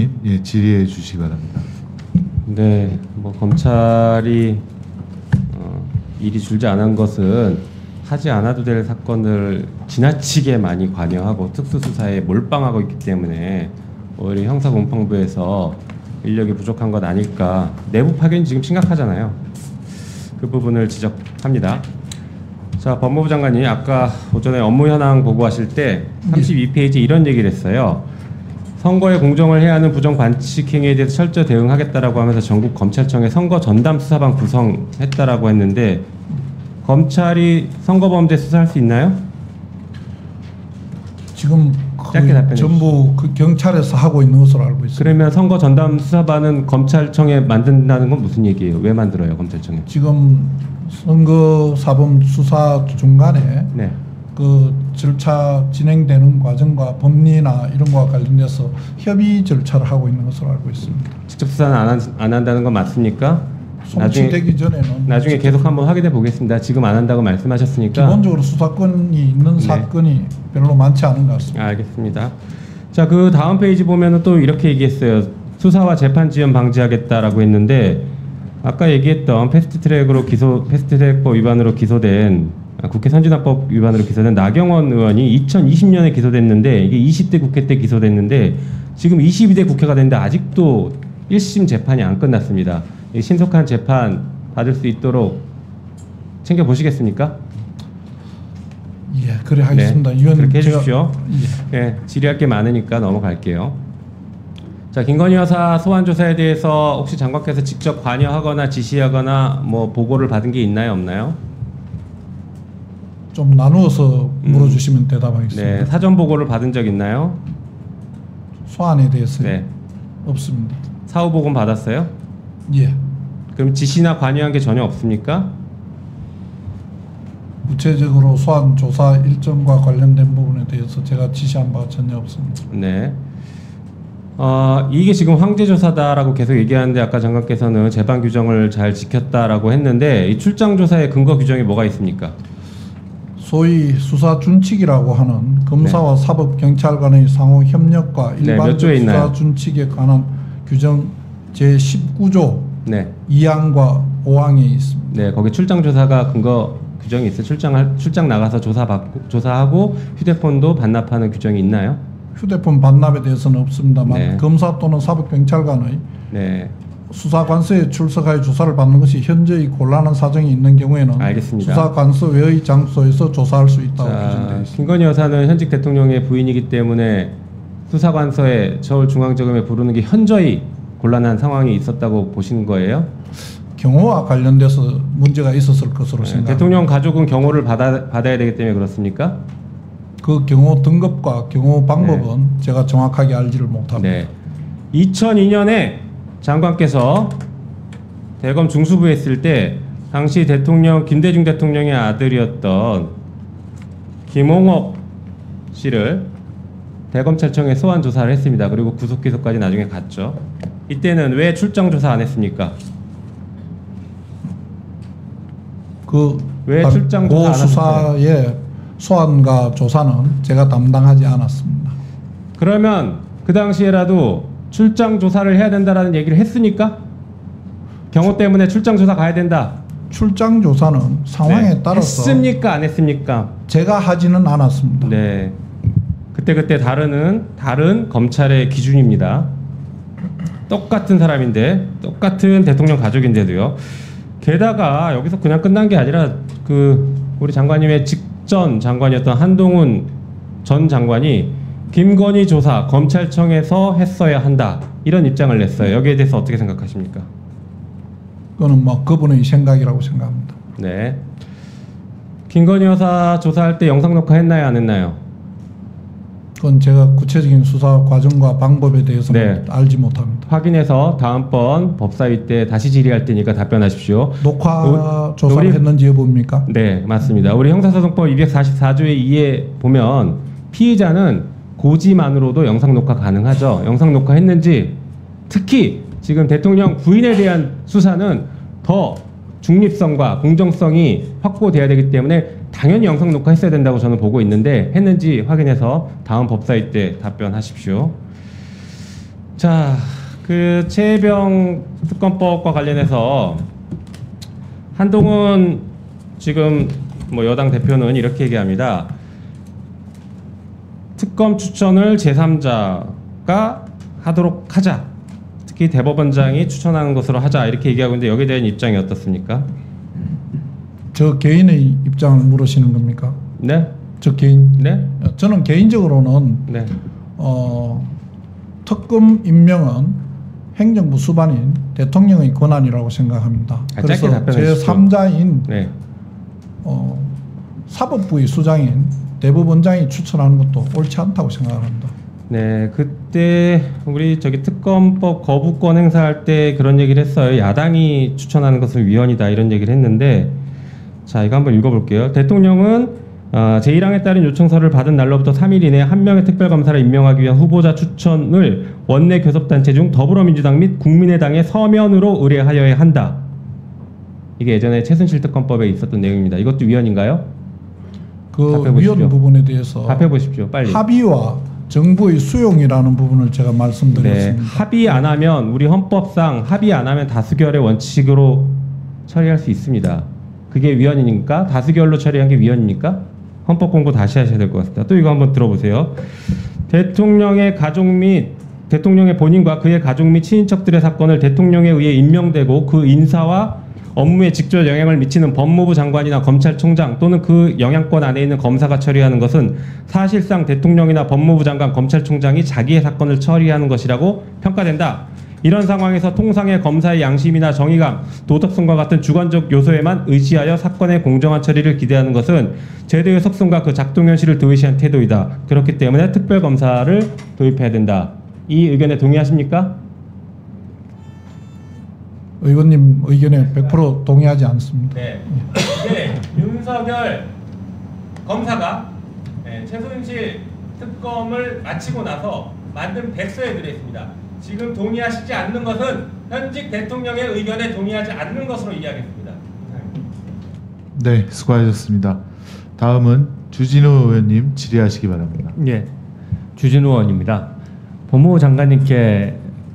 의원님, 예, 질의해 주시기 바랍니다. 네, 뭐 검찰이 일이 줄지 않은 것은 하지 않아도 될 사건을 지나치게 많이 관여하고 특수수사에 몰빵하고 있기 때문에 오히려 형사공판부에서 인력이 부족한 것 아닐까. 내부 파견이 지금 심각하잖아요. 그 부분을 지적합니다. 자, 법무부 장관이 아까 오전에 업무 현황 보고하실 때 32페이지 이런 얘기를 했어요. 선거에 공정을 해야 하는 부정 관측 행위에 대해서 철저 대응하겠다라고 하면서 전국 검찰청에 선거 전담 수사방 구성했다라고 했는데 검찰이 선거 범죄 수사할 수 있나요? 지금 전부 그 경찰에서 하고 있는 것으로 알고 있습니다. 그러면 선거 전담 수사반은 검찰청에 만든다는 건 무슨 얘기예요? 왜 만들어요, 검찰청에? 지금 선거 사범 수사 중간에 네. 그 절차 진행되는 과정과 법리나 이런 거와 관련돼서 협의 절차를 하고 있는 것으로 알고 있습니다. 직접 수사는 안 한다는 건 맞습니까? 송치되기 전에는 나중에 계속 한번 확인해 보겠습니다. 지금 안 한다고 말씀하셨으니까 기본적으로 수사권이 있는 사건이 별로 많지 않은 것 같습니다. 알겠습니다. 자, 그 다음 페이지 보면은 또 이렇게 얘기했어요. 수사와 재판 지연 방지하겠다라고 했는데 아까 얘기했던 패스트트랙법 위반으로 기소된 국회 선진화법 위반으로 기소된 나경원 의원이 2020년에 기소됐는데 이게 20대 국회 때 기소됐는데 지금 22대 국회가 됐는데 아직도 1심 재판이 안 끝났습니다. 신속한 재판 받을 수 있도록 챙겨 보시겠습니까? 예, 그래 하겠습니다. 네, 의원 그렇게 해주십시오. 예. 네, 질의할 게 많으니까 넘어갈게요. 자, 김건희 여사 소환 조사에 대해서 혹시 장관께서 직접 관여하거나 지시하거나 뭐 보고를 받은 게 있나요, 없나요? 좀 나누어서 물어주시면 대답하겠습니다. 네, 사전 보고를 받은 적 있나요? 소환에 대해서 네. 없습니다. 사후 보고는 받았어요? 예. 그럼 지시나 관여한 게 전혀 없습니까? 구체적으로 소환 조사 일정과 관련된 부분에 대해서 제가 지시한 바가 전혀 없습니다. 네. 이게 지금 황제 조사다라고 계속 얘기하는데 아까 장관께서는 재반 규정을 잘 지켰다라고 했는데 이 출장 조사의 근거 규정이 뭐가 있습니까? 소위 수사 준칙이라고 하는 검사와 사법 경찰 간의 상호 협력과 일반적 수사 준칙에 관한 규정 제19조 네. 2항과 5항에 있습니다. 네, 거기 출장 조사가 근거 규정이 있어요. 출장 나가서 조사하고 휴대폰도 반납하는 규정이 있나요? 휴대폰 반납에 대해서는 없습니다만 네. 검사 또는 사법 경찰 간의 네. 수사관서에 출석하여 조사를 받는 것이 현저히 곤란한 사정이 있는 경우에는 알겠습니다. 수사관서 외의 장소에서 조사할 수 있다고 규정되어 있습니다. 김건희 여사는 현직 대통령의 부인이기 때문에 수사관서에 서울중앙지검에 부르는 게 현저히 곤란한 상황이 있었다고 보시는 거예요? 경호와 관련돼서 문제가 있었을 것으로 생각합니다. 대통령 가족은 경호를 받아야 되기 때문에 그렇습니까? 그 경호 등급과 경호 방법은 제가 정확하게 알지를 못합니다. 네. 2002년에 장관께서 대검 중수부에 있을 때 당시 대통령 김대중 대통령의 아들이었던 김홍업 씨를 대검찰청에 소환 조사를 했습니다. 그리고 구속 기소까지 나중에 갔죠. 이때는 왜 출장 조사 안 했습니까? 왜 출장 조사 안 하셨어요? 수사의 소환과 조사는 제가 담당하지 않았습니다. 그러면 그 당시에라도 출장 조사를 해야 된다라는 얘기를 했으니까? 경호 때문에 출장 조사 가야 된다. 출장 조사는 상황에 따라서 했습니까? 안 했습니까? 제가 하지는 않았습니다. 네. 그때 다른 검찰의 기준입니다. 똑같은 사람인데 똑같은 대통령 가족인데도요. 게다가 여기서 그냥 끝난 게 아니라 우리 장관님의 직전 장관이었던 한동훈 전 장관이 김건희 조사 검찰청에서 했어야 한다 이런 입장을 냈어요. 여기에 대해서 어떻게 생각하십니까? 그거는 뭐 그분의 생각이라고 생각합니다. 네. 김건희 여사 조사할 때 영상 녹화했나요, 안 했나요? 그건 제가 구체적인 수사 과정과 방법에 대해서는 알지 못합니다. 확인해서 다음번 법사위 때 다시 질의할 테니까 답변하십시오. 녹화 조사를 했는지 여부입니까? 네, 맞습니다. 우리 형사소송법 244조의 2에 보면 피의자는 고지만으로도 영상 녹화 가능하죠. 영상 녹화했는지 특히 지금 대통령 부인에 대한 수사는 더 중립성과 공정성이 확보돼야 되기 때문에 당연히 영상 녹화했어야 된다고 저는 보고 있는데 했는지 확인해서 다음 법사위 때 답변하십시오. 자, 그 최혜병 특검법과 관련해서 한동훈 지금 뭐 여당 대표는 이렇게 얘기합니다. 특검 추천을 제3자가 하도록 하자. 특히 대법원장이 추천하는 것으로 하자. 이렇게 얘기하고 있는데 여기에 대한 입장이 어떻습니까? 저 개인의 입장을 물으시는 겁니까? 네. 저 개인. 네. 저는 개인적으로는 네. 특검 임명은 행정부 수반인 대통령의 권한이라고 생각합니다. 그래서 제3자인 네. 사법부의 수장인 대법원장이 추천하는 것도 옳지 않다고 생각합니다. 네, 그때 우리 저기 특검법 거부권 행사할 때 그런 얘기를 했어요. 야당이 추천하는 것은 위헌이다 이런 얘기를 했는데, 자 이거 한번 읽어볼게요. 대통령은 제1항에 따른 요청서를 받은 날로부터 3일 이내에 한 명의 특별검사를 임명하기 위한 후보자 추천을 원내 교섭단체 중 더불어민주당 및 국민의당에 서면으로 의뢰하여야 한다. 이게 예전에 최순실 특검법에 있었던 내용입니다. 이것도 위헌인가요? 그 위헌 부분에 대해서 답해 보십시오. 빨리. 합의와 정부의 수용이라는 부분을 제가 말씀드렸습니다. 네, 합의 안 하면 우리 헌법상 합의 안 하면 다수결의 원칙으로 처리할 수 있습니다. 그게 위헌이니까 다수결로 처리한 게 위헌이니까 헌법 공부 다시 하셔야 될 것 같습니다. 또 이거 한번 들어보세요. 대통령의 가족 및 대통령의 본인과 그의 가족 및 친인척들의 사건을 대통령에 의해 임명되고 그 인사와 업무에 직접 영향을 미치는 법무부 장관이나 검찰총장 또는 그 영향권 안에 있는 검사가 처리하는 것은 사실상 대통령이나 법무부 장관, 검찰총장이 자기의 사건을 처리하는 것이라고 평가된다. 이런 상황에서 통상의 검사의 양심이나 정의감, 도덕성과 같은 주관적 요소에만 의지하여 사건의 공정한 처리를 기대하는 것은 제도의 속성과 그 작동 현실을 등의시한 태도이다. 그렇기 때문에 특별검사를 도입해야 된다. 이 의견에 동의하십니까? 의원님 의견에 100% 동의하지 않습니다. 네. 이게 윤석열 검사가 최순실 특검을 마치고 나서 만든 백서에 들어있습니다. 지금 동의하시지 않는 것은 현직 대통령의 의견에 동의하지 않는 것으로 이해하겠습니다. 네, 수고하셨습니다. 다음은 주진우 의원님 질의하시기 바랍니다. 예, 주진우 의원입니다. 법무부 장관님께